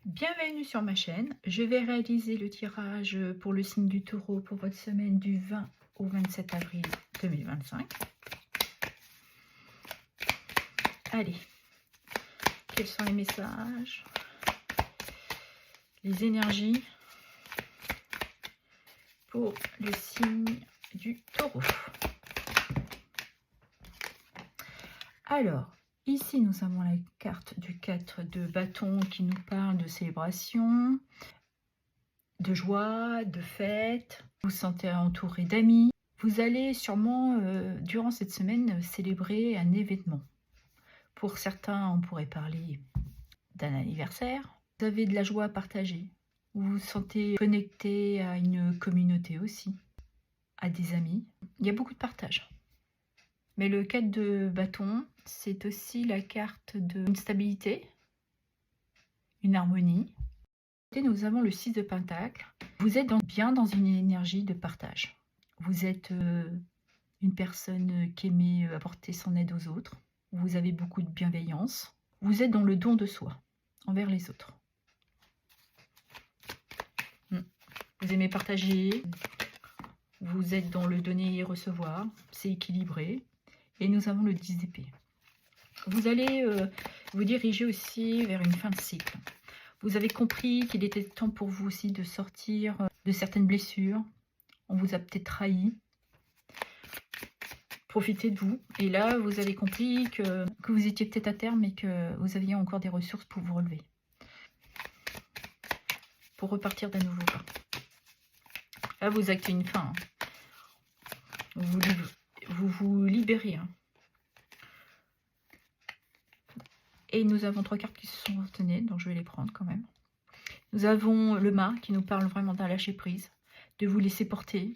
Bienvenue sur ma chaîne. Je vais réaliser le tirage pour le signe du Taureau pour votre semaine du 20 au 27 avril 2025. Allez, quels sont les messages, les énergies pour le signe du Taureau? Alors, ici nous avons la carte du 4 de bâton qui nous parle de célébration, de joie, de fête. Vous vous sentez entouré d'amis. Vous allez sûrement, durant cette semaine, célébrer un événement. Pour certains, on pourrait parler d'un anniversaire. Vous avez de la joie à partager. Vous vous sentez connecté à une communauté aussi, à des amis. Il y a beaucoup de partage. Mais le 4 de bâton, c'est aussi la carte d'une stabilité, une harmonie. Et nous avons le 6 de pentacle. Vous êtes bien dans une énergie de partage. Vous êtes une personne qui aime apporter son aide aux autres. Vous avez beaucoup de bienveillance. Vous êtes dans le don de soi envers les autres. Vous aimez partager. Vous êtes dans le donner et recevoir. C'est équilibré. Et nous avons le 10 d'épée. Vous allez vous diriger aussi vers une fin de cycle. Vous avez compris qu'il était temps pour vous aussi de sortir de certaines blessures. On vous a peut-être trahi. Profitez de vous. Et là, vous avez compris que vous étiez peut-être à terme et que vous aviez encore des ressources pour vous relever. Pour repartir d'un nouveau pas. Là, vous actez une fin. Vous vous libérez. Hein. Et nous avons 3 cartes qui se sont retenues, donc je vais les prendre quand même. Nous avons le mât qui nous parle vraiment d'un lâcher prise, de vous laisser porter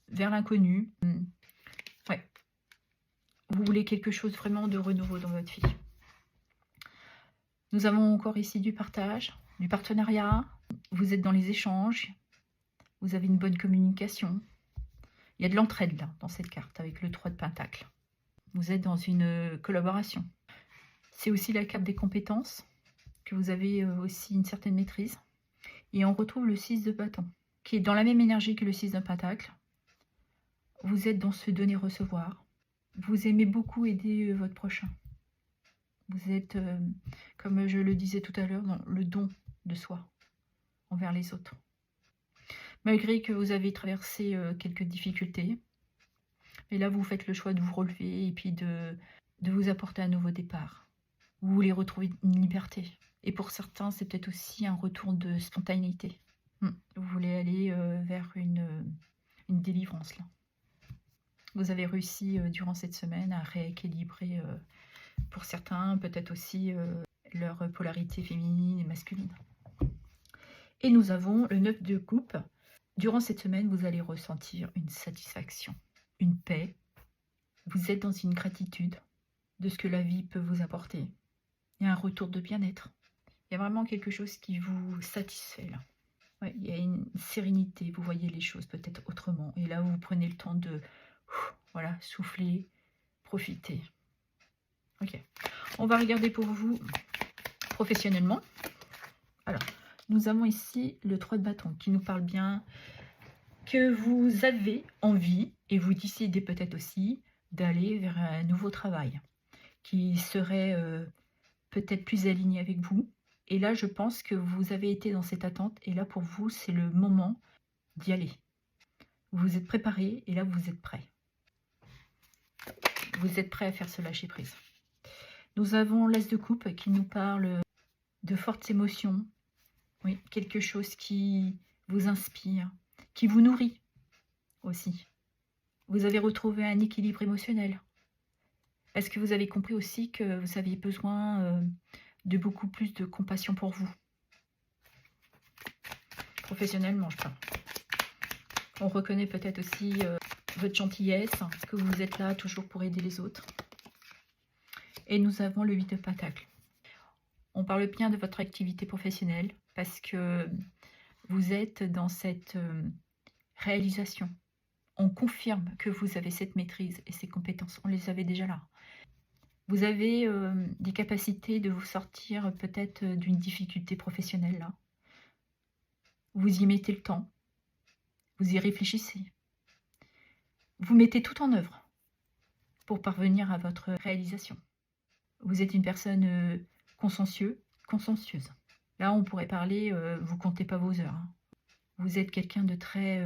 vers l'inconnu. Ouais. Vous voulez quelque chose vraiment de renouveau dans votre vie. Nous avons encore ici du partage, du partenariat. Vous êtes dans les échanges. Vous avez une bonne communication. Il y a de l'entraide là, dans cette carte, avec le 3 de pentacle. Vous êtes dans une collaboration. C'est aussi la carte des compétences, que vous avez aussi une certaine maîtrise. Et on retrouve le 6 de bâton, qui est dans la même énergie que le 6 de pentacle. Vous êtes dans ce donner-recevoir. Vous aimez beaucoup aider votre prochain. Vous êtes, comme je le disais tout à l'heure, dans le don de soi envers les autres. Malgré que vous avez traversé quelques difficultés, et là vous faites le choix de vous relever et puis de vous apporter un nouveau départ. Vous voulez retrouver une liberté. Et pour certains, c'est peut-être aussi un retour de spontanéité. Vous voulez aller vers une délivrance là. Vous avez réussi durant cette semaine à rééquilibrer pour certains peut-être aussi leur polarité féminine et masculine. Et nous avons le 9 de coupe. Durant cette semaine, vous allez ressentir une satisfaction, une paix. Vous êtes dans une gratitude de ce que la vie peut vous apporter. Il y a un retour de bien-être. Il y a vraiment quelque chose qui vous satisfait là. Ouais, il y a une sérénité, vous voyez les choses peut-être autrement. Et là, vous prenez le temps de voilà, souffler, profiter. Ok. On va regarder pour vous professionnellement. Alors, nous avons ici le 3 de bâton qui nous parle bien que vous avez envie et vous décidez peut-être aussi d'aller vers un nouveau travail qui serait peut-être plus aligné avec vous. Et là, je pense que vous avez été dans cette attente et là, pour vous, c'est le moment d'y aller. Vous êtes préparé et là, vous êtes prêt. Vous êtes prêt à faire ce lâcher prise. Nous avons l'As de coupe qui nous parle de fortes émotions. Oui, quelque chose qui vous inspire, qui vous nourrit aussi. Vous avez retrouvé un équilibre émotionnel. Est-ce que vous avez compris aussi que vous aviez besoin de beaucoup plus de compassion pour vous? Professionnellement, je parle. On reconnaît peut-être aussi votre gentillesse, que vous êtes là toujours pour aider les autres. Et nous avons le 8 de pentacle. On parle bien de votre activité professionnelle parce que vous êtes dans cette réalisation. On confirme que vous avez cette maîtrise et ces compétences. On les avait déjà là. Vous avez des capacités de vous sortir peut-être d'une difficulté professionnelle là. Vous y mettez le temps, vous y réfléchissez. Vous mettez tout en œuvre pour parvenir à votre réalisation. Vous êtes une personne consciencieuse. Là, on pourrait parler, vous comptez pas vos heures. Hein. Vous êtes quelqu'un de très,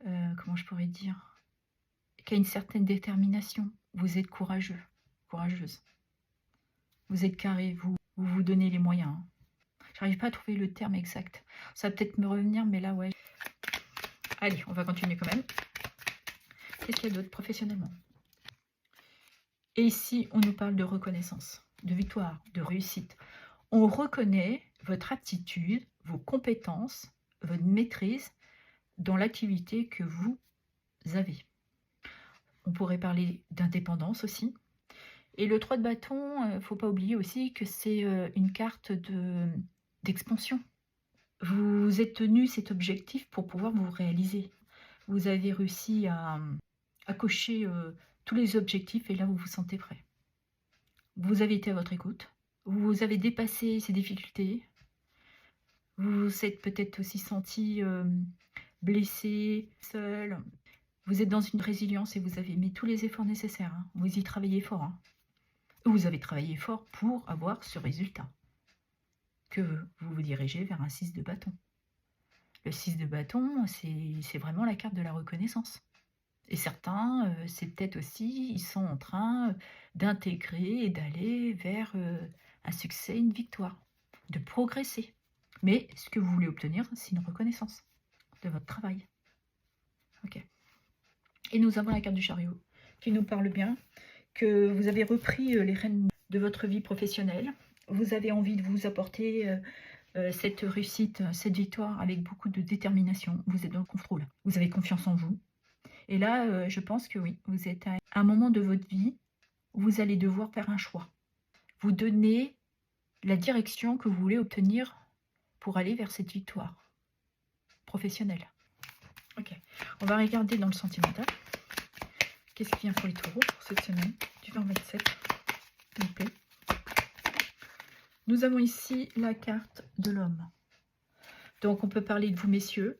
comment je pourrais dire, qui a une certaine détermination. Vous êtes courageuse. Vous êtes carré, vous donnez les moyens. Hein. J'arrive pas à trouver le terme exact. Ça va peut-être me revenir, mais là, ouais. Allez, on va continuer quand même. Qu'est-ce qu'il y a d'autre professionnellement? Et ici, on nous parle de reconnaissance, de victoire, de réussite. On reconnaît votre aptitude, vos compétences, votre maîtrise dans l'activité que vous avez. On pourrait parler d'indépendance aussi. Et le 3 de bâton, il ne faut pas oublier aussi que c'est une carte d'expansion. Vous êtes tenu cet objectif pour pouvoir vous réaliser. Vous avez réussi à cocher tous les objectifs et là vous vous sentez prêt. Vous avez été à votre écoute. Vous avez dépassé ces difficultés. Vous vous êtes peut-être aussi senti blessé, seul. Vous êtes dans une résilience et vous avez mis tous les efforts nécessaires. Hein. Vous y travaillez fort. Hein. Vous avez travaillé fort pour avoir ce résultat. Que vous vous dirigez vers un 6 de bâton. Le 6 de bâton, c'est vraiment la carte de la reconnaissance. Et certains, c'est peut-être aussi, ils sont en train d'intégrer et d'aller vers un succès, une victoire, de progresser. Mais ce que vous voulez obtenir, c'est une reconnaissance de votre travail. Ok. Et nous avons la carte du chariot qui nous parle bien que vous avez repris les rênes de votre vie professionnelle. Vous avez envie de vous apporter cette réussite, cette victoire avec beaucoup de détermination. Vous êtes dans le contrôle. Vous avez confiance en vous. Et là, je pense que oui, vous êtes à un moment de votre vie où vous allez devoir faire un choix. Vous donnez la direction que vous voulez obtenir pour aller vers cette victoire professionnelle. Ok, on va regarder dans le sentimental. Qu'est-ce qui vient pour les taureaux pour cette semaine du 20-27, s'il vous plaît. Nous avons ici la carte de l'homme. Donc on peut parler de vous, messieurs,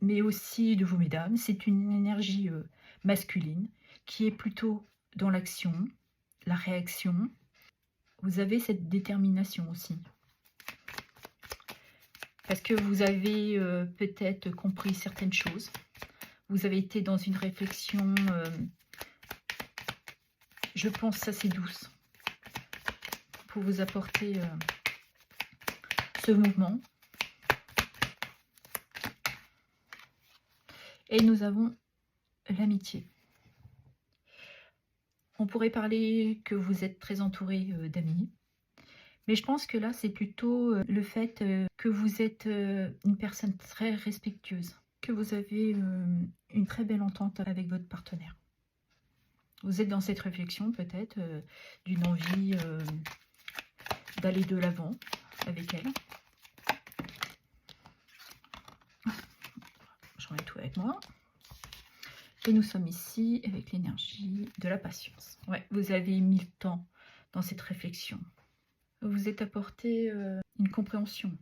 mais aussi de vous, mesdames. C'est une énergie masculine qui est plutôt dans l'action, la réaction. Vous avez cette détermination aussi. Parce que vous avez peut-être compris certaines choses. Vous avez été dans une réflexion, je pense, assez douce, pour vous apporter ce mouvement. Et nous avons l'amitié. On pourrait parler que vous êtes très entouré d'amis. Mais je pense que là, c'est plutôt le fait que vous êtes une personne très respectueuse, que vous avez une très belle entente avec votre partenaire. Vous êtes dans cette réflexion peut-être d'une envie d'aller de l'avant avec elle. J'en ai tout avec moi. Et nous sommes ici avec l'énergie de la patience. Ouais, vous avez mis le temps dans cette réflexion. Vous êtes apporté une compréhension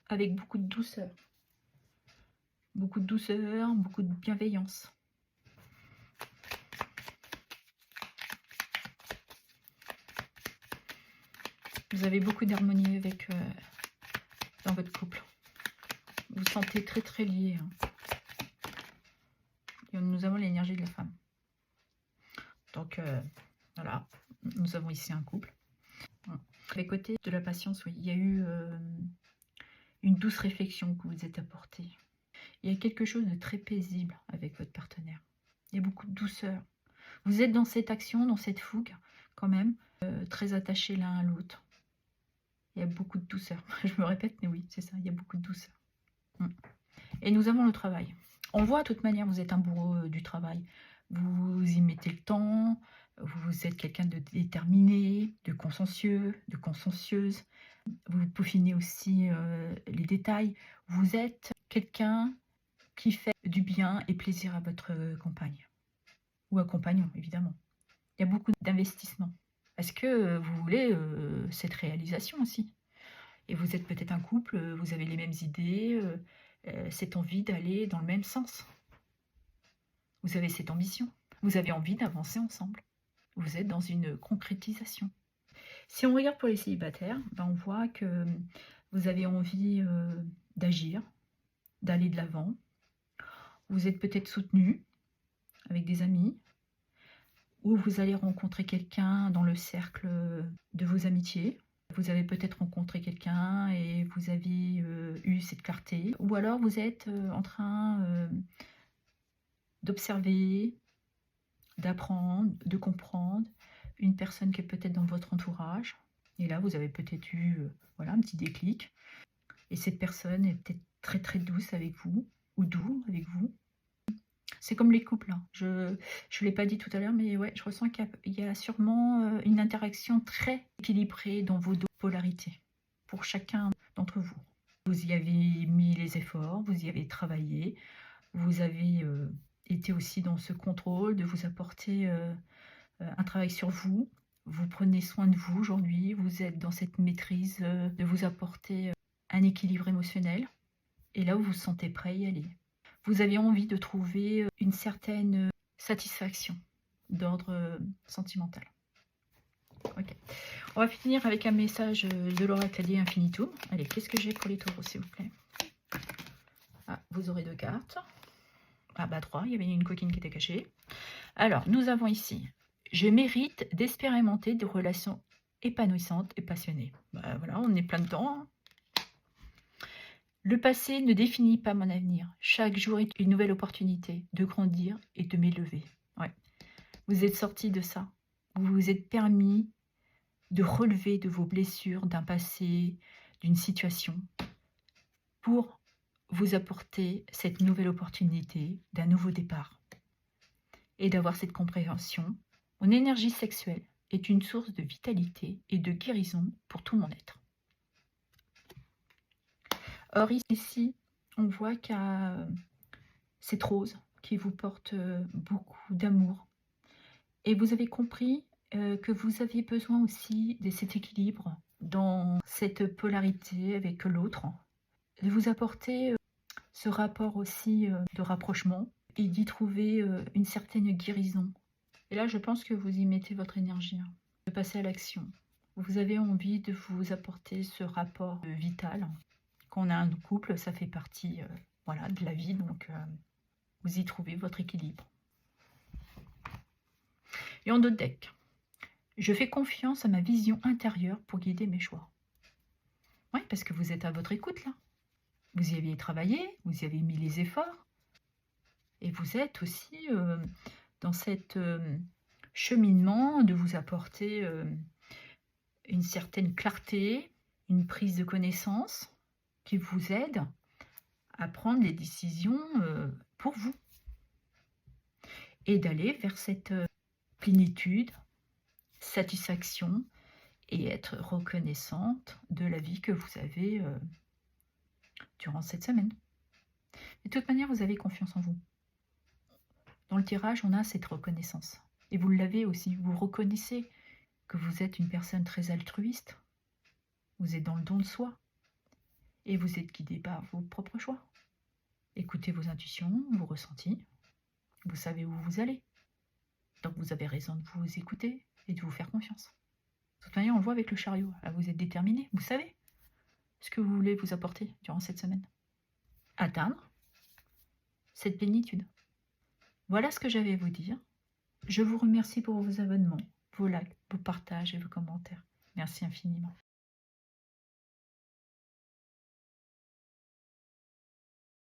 avec beaucoup de douceur. Beaucoup de douceur, beaucoup de bienveillance. Vous avez beaucoup d'harmonie avec dans votre couple. Vous vous sentez très très liés. Hein. Et nous avons l'énergie de la femme. Donc voilà, nous avons ici un couple. Les côtés de la patience, oui, il y a eu une douce réflexion que vous êtes apportée. Il y a quelque chose de très paisible avec votre partenaire. Il y a beaucoup de douceur. Vous êtes dans cette action, dans cette fougue, quand même, très attachés l'un à l'autre. Il y a beaucoup de douceur. Je me répète, mais oui, c'est ça, il y a beaucoup de douceur. Et nous avons le travail. On voit de toute manière, vous êtes un bourreau du travail. Vous y mettez le temps, vous êtes quelqu'un de déterminé, de consciencieux, de consciencieuse. Vous peaufinez aussi les détails. Vous êtes quelqu'un qui fait du bien et plaisir à votre compagne. Ou à compagnon, évidemment. Il y a beaucoup d'investissement. Parce que vous voulez cette réalisation aussi. Et vous êtes peut-être un couple, vous avez les mêmes idées, cette envie d'aller dans le même sens. Vous avez cette ambition. Vous avez envie d'avancer ensemble. Vous êtes dans une concrétisation. Si on regarde pour les célibataires, ben on voit que vous avez envie d'agir, d'aller de l'avant. Vous êtes peut-être soutenu avec des amis, ou vous allez rencontrer quelqu'un dans le cercle de vos amitiés. Vous avez peut-être rencontré quelqu'un et vous avez eu cette clarté. Ou alors vous êtes en train d'observer, d'apprendre, de comprendre une personne qui est peut-être dans votre entourage. Et là, vous avez peut-être eu voilà, un petit déclic. Et cette personne est peut-être très très douce avec vous, ou doux avec vous. C'est comme les couples. Hein. Je ne l'ai pas dit tout à l'heure, mais ouais, je ressens qu'il y a sûrement une interaction très équilibrée dans vos deux polarités, pour chacun d'entre vous. Vous y avez mis les efforts, vous y avez travaillé, vous avez été aussi dans ce contrôle de vous apporter un travail sur vous. Vous prenez soin de vous aujourd'hui, vous êtes dans cette maîtrise de vous apporter un équilibre émotionnel. Et là où vous vous sentez prêt à y aller. Vous avez envie de trouver une certaine satisfaction d'ordre sentimental. Ok. On va finir avec un message de l'oracle allié Infinitum. Allez, qu'est-ce que j'ai pour les taureaux, s'il vous plaît? Ah, vous aurez 2 cartes. Ah bah 3, il y avait une coquine qui était cachée. Alors, nous avons ici, je mérite d'expérimenter des relations épanouissantes et passionnées. Bah, voilà, on est plein de temps. Hein. Le passé ne définit pas mon avenir. Chaque jour est une nouvelle opportunité de grandir et de m'élever. Ouais. Vous êtes sorti de ça. Vous vous êtes permis de relever de vos blessures, d'un passé, d'une situation, pour vous apporter cette nouvelle opportunité d'un nouveau départ. Et d'avoir cette compréhension. Mon énergie sexuelle est une source de vitalité et de guérison pour tout mon être. Or ici, on voit qu'il y a cette rose qui vous porte beaucoup d'amour. Et vous avez compris que vous aviez besoin aussi de cet équilibre dans cette polarité avec l'autre, de vous apporter ce rapport aussi de rapprochement et d'y trouver une certaine guérison. Et là, je pense que vous y mettez votre énergie, hein, de passer à l'action. Vous avez envie de vous apporter ce rapport vital. Quand on a un couple, ça fait partie voilà, de la vie, donc vous y trouvez votre équilibre. Et en d'autres decks, je fais confiance à ma vision intérieure pour guider mes choix. Oui, parce que vous êtes à votre écoute là. Vous y aviez travaillé, vous y avez mis les efforts. Et vous êtes aussi dans cet cheminement de vous apporter une certaine clarté, une prise de connaissance qui vous aide à prendre les décisions pour vous. Et d'aller vers cette plénitude, satisfaction et être reconnaissante de la vie que vous avez durant cette semaine. De toute manière, vous avez confiance en vous. Dans le tirage, on a cette reconnaissance. Et vous l'avez aussi. Vous reconnaissez que vous êtes une personne très altruiste. Vous êtes dans le don de soi. Et vous êtes guidé par vos propres choix. Écoutez vos intuitions, vos ressentis. Vous savez où vous allez. Donc vous avez raison de vous écouter et de vous faire confiance. De toute manière, on le voit avec le chariot. Là, vous êtes déterminé. Vous savez ce que vous voulez vous apporter durant cette semaine. Atteindre cette plénitude. Voilà ce que j'avais à vous dire. Je vous remercie pour vos abonnements, vos likes, vos partages et vos commentaires. Merci infiniment.